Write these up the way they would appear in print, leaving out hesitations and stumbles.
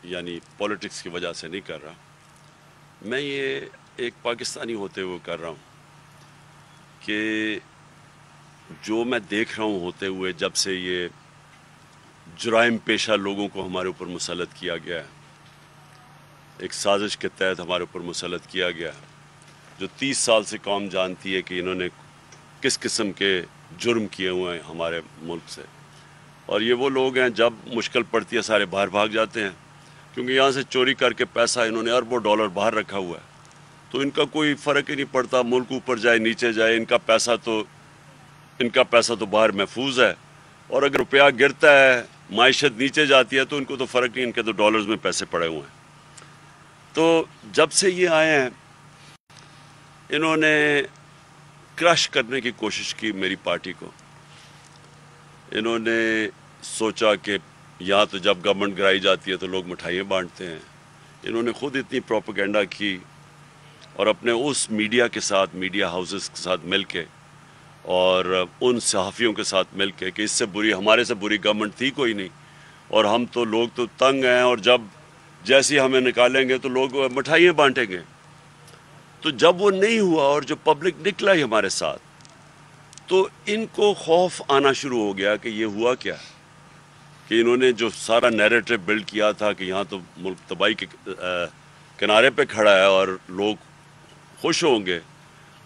यानी पॉलिटिक्स की वजह से नहीं कर रहा। मैं ये एक पाकिस्तानी होते हुए कर रहा हूँ कि जो मैं देख रहा हूँ होते हुए जब से ये जुराइम पेशा लोगों को हमारे ऊपर मुसल्लत किया गया है, एक साजिश के तहत हमारे ऊपर मुसल्लत किया गया है, जो 30 साल से कौम जानती है कि इन्होंने किस किस्म के जुर्म किए हुए हैं हमारे मुल्क से। और ये वो लोग हैं जब मुश्किल पड़ती है सारे बाहर भाग जाते हैं, क्योंकि यहाँ से चोरी करके पैसा इन्होंने अरबों डॉलर बाहर रखा हुआ है, तो इनका कोई फ़र्क ही नहीं पड़ता मुल्क ऊपर जाए नीचे जाए, इनका पैसा तो बाहर महफूज है। और अगर रुपया गिरता है, माइशत नीचे जाती है, तो इनको तो फ़र्क नहीं, इनके तो डॉलर्स में पैसे पड़े हुए हैं। तो जब से ये आए हैं इन्होंने क्रश करने की कोशिश की मेरी पार्टी को। इन्होंने सोचा कि यहाँ तो जब गवर्नमेंट गिराई जाती है तो लोग मिठाइयाँ बांटते हैं। इन्होंने खुद इतनी प्रोपेगेंडा की और अपने उस मीडिया के साथ, मीडिया हाउसेस के साथ मिलके और उन सहाफ़ियों के साथ मिलके कि इससे बुरी, हमारे से बुरी गवर्नमेंट थी कोई नहीं, और हम तो लोग तो तंग हैं, और जब जैसे हमें निकालेंगे तो लोग मिठाइयाँ बांटेंगे। तो जब वो नहीं हुआ और जो पब्लिक निकला ही हमारे साथ, तो इनको खौफ आना शुरू हो गया कि ये हुआ क्या, कि इन्होंने जो सारा नैरेटिव बिल्ड किया था कि यहाँ तो मुल्क तबाही के किनारे पे खड़ा है और लोग खुश होंगे।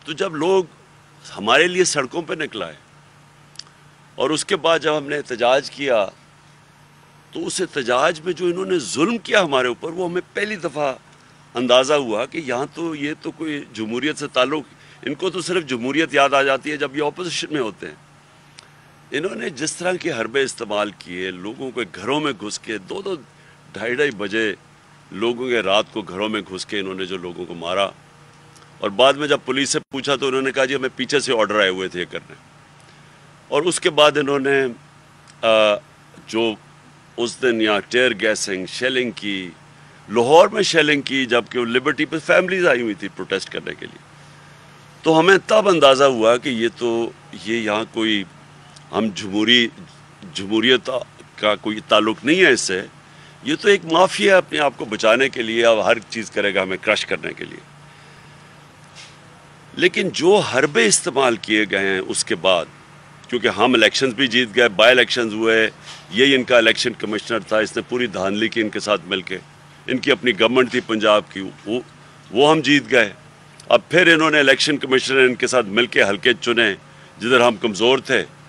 तो जब लोग हमारे लिए सड़कों पे निकला है और उसके बाद जब हमने एहतजाज किया, तो उस एहतजाज में जो इन्होंने जुल्म किया हमारे ऊपर, वो हमें पहली दफ़ा अंदाज़ा हुआ कि यहाँ तो ये तो कोई जमहूरियत से ताल्लुक़, इनको तो सिर्फ जमहूरियत याद आ जाती है जब ये अपोजिशन में होते हैं। इन्होंने जिस तरह के हरबे इस्तेमाल किए, लोगों के घरों में घुस के 2-2, 2:30 बजे लोगों के रात को घरों में घुस के इन्होंने जो लोगों को मारा, और बाद में जब पुलिस से पूछा तो उन्होंने कहा जी हमें पीछे से ऑर्डर आए हुए थे ये करने। और उसके बाद इन्होंने जो उस दिन यहाँ टेयर गैसिंग, शेलिंग की, लाहौर में शेलिंग की, जबकि वो लिबर्टी पे फैमिलीज आई हुई थी प्रोटेस्ट करने के लिए। तो हमें तब अंदाज़ा हुआ कि ये यहाँ कोई हम जमहूरियत का कोई ताल्लुक़ नहीं है इससे, ये तो एक माफिया अपने आप को बचाने के लिए अब हर चीज़ करेगा हमें क्रश करने के लिए। लेकिन जो हरबे इस्तेमाल किए गए हैं उसके बाद, क्योंकि हम इलेक्शंस भी जीत गए, बाई इलेक्शंस हुए, ये इनका इलेक्शन कमिश्नर था, इसने पूरी धांधली की इनके साथ मिलके, इनकी अपनी गवर्नमेंट थी पंजाब की, वो हम जीत गए। अब फिर इन्होंने इलेक्शन कमिश्नर इनके साथ मिलके हल्के चुने जिधर हम कमज़ोर थे,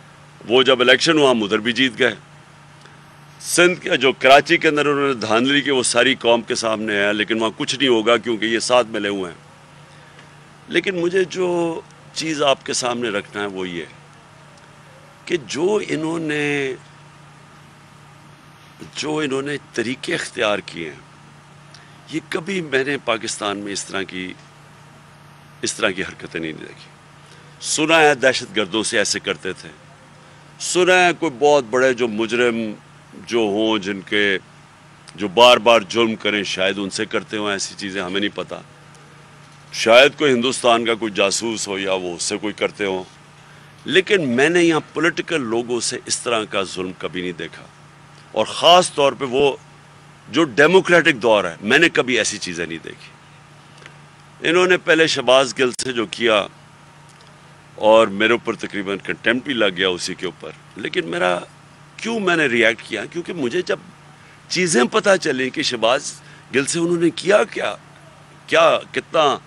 वो जब इलेक्शन हुआ हम उधर भी जीत गए। सिंध के जो कराची के अंदर उन्होंने धांधली की, वो सारी कौम के सामने है, लेकिन वहाँ कुछ नहीं होगा क्योंकि ये साथ मिले हुए हैं। लेकिन मुझे जो चीज़ आपके सामने रखना है वो ये कि जो इन्होंने तरीके इख्तियार किए हैं, ये कभी मैंने पाकिस्तान में इस तरह की हरकतें नहीं देखी। सुना है दहशतगर्दों से ऐसे करते थे, सुना है कोई बहुत बड़े जो मुजरिम जो हों, जो बार बार जुल्म करें, शायद उनसे करते हों ऐसी चीज़ें, हमें नहीं पता। शायद कोई हिंदुस्तान का कोई जासूस हो या वो उससे कोई करते हों, लेकिन मैंने यहाँ पॉलिटिकल लोगों से इस तरह का जुल्म कभी नहीं देखा। और ख़ास तौर पे वो जो डेमोक्रेटिक दौर है, मैंने कभी ऐसी चीज़ें नहीं देखी। इन्होंने पहले शहबाज गिल से जो किया, और मेरे ऊपर तकरीबन कंटेम्प्ट भी लग गया उसी के ऊपर। लेकिन मैंने रिएक्ट किया, क्योंकि मुझे जब चीज़ें पता चली कि शहबाज गिल से उन्होंने किया कितना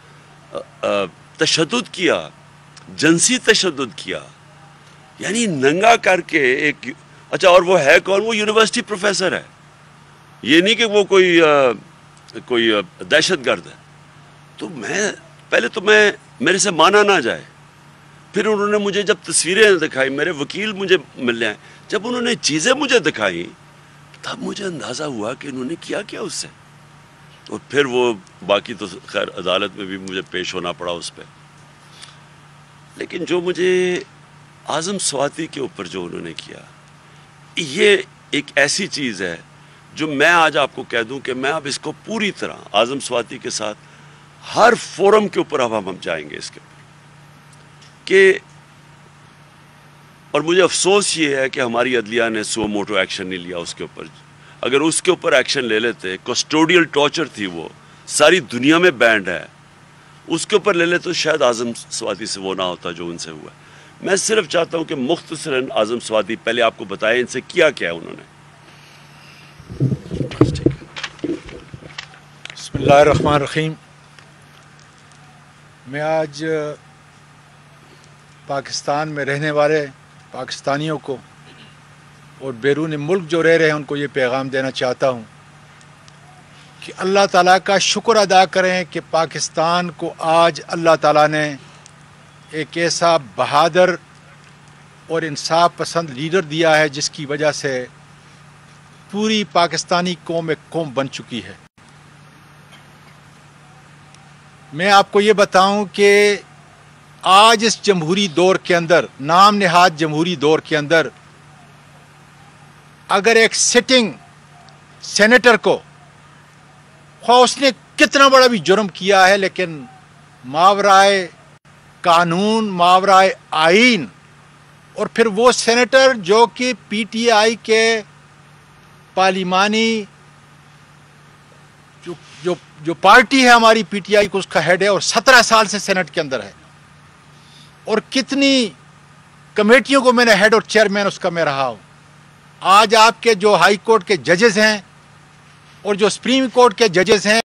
तशद्दुद किया, जिनसी तशद्दुद किया, यानी नंगा करके एक। अच्छा, और वो है कौन? वो यूनिवर्सिटी प्रोफेसर है, ये नहीं कि वो कोई दहशतगर्द है। तो मेरे से माना ना जाए। फिर उन्होंने मुझे जब तस्वीरें दिखाई, मेरे वकील मुझे मिलने आए, जब उन्होंने चीज़ें मुझे दिखाई, तब मुझे अंदाज़ा हुआ कि इन्होंने किया क्या उससे। और फिर वो बाकी तो खैर अदालत में भी मुझे पेश होना पड़ा उस पर। लेकिन जो मुझे आज़म स्वाति के ऊपर जो उन्होंने किया, ये एक ऐसी चीज़ है जो मैं आज आपको कह दूं कि मैं अब इसको पूरी तरह आज़म स्वाति के साथ हर फोरम के ऊपर अब हम जाएंगे इसके ऊपर कि। और मुझे अफसोस ये है कि हमारी अदलिया ने सो मोटो एक्शन नहीं लिया उसके ऊपर। اگر اس کے اوپر ایکشن لے لیتے، کسٹوڈیل ٹارچر تھی وہ، ساری دنیا میں بینڈ ہے، اس کے اوپر لے لے تو شاید اعظم سوادی سے وہ نہ ہوتا جو ان سے ہوا. میں صرف چاہتا ہوں کہ مختصراً اعظم سوادی پہلے آپ کو بتائیں ان سے کیا کیا ہے انہوں نے. بسم اللہ الرحمن الرحیم. میں آج پاکستان میں رہنے والے پاکستانیوں کو اور بیرون ملک جو رہ رہے ہیں ان کو یہ پیغام دینا چاہتا ہوں کہ اللہ تعالیٰ کا شکر ادا کریں کہ پاکستان کو آج اللہ تعالیٰ نے ایک ایسا بہادر اور انصاف پسند لیڈر دیا ہے جس کی وجہ سے پوری پاکستانی قوم ایک قوم بن چکی ہے. میں آپ کو یہ بتاؤں کہ آج اس جمہوری دور کے اندر، نام نہاد جمہوری دور کے اندر، اگر ایک سٹنگ سینیٹر کو خواہ اس نے کتنا بڑا بھی جرم کیا ہے لیکن ماورائے قانون، ماورائے آئین، اور پھر وہ سینیٹر جو کہ پی ٹی آئی کے پارلیمانی جو پارٹی ہے ہماری پی ٹی آئی کو اس کا ہیڈ ہے اور 17 سال سے سینٹ کے اندر ہے، اور کتنی کمیٹیوں کو میں نے ہیڈ اور چیئرمین اس کا میں رہا ہوں. آج آپ کے جو ہائی کورٹ کے ججز ہیں اور جو سپریم کورٹ کے ججز ہیں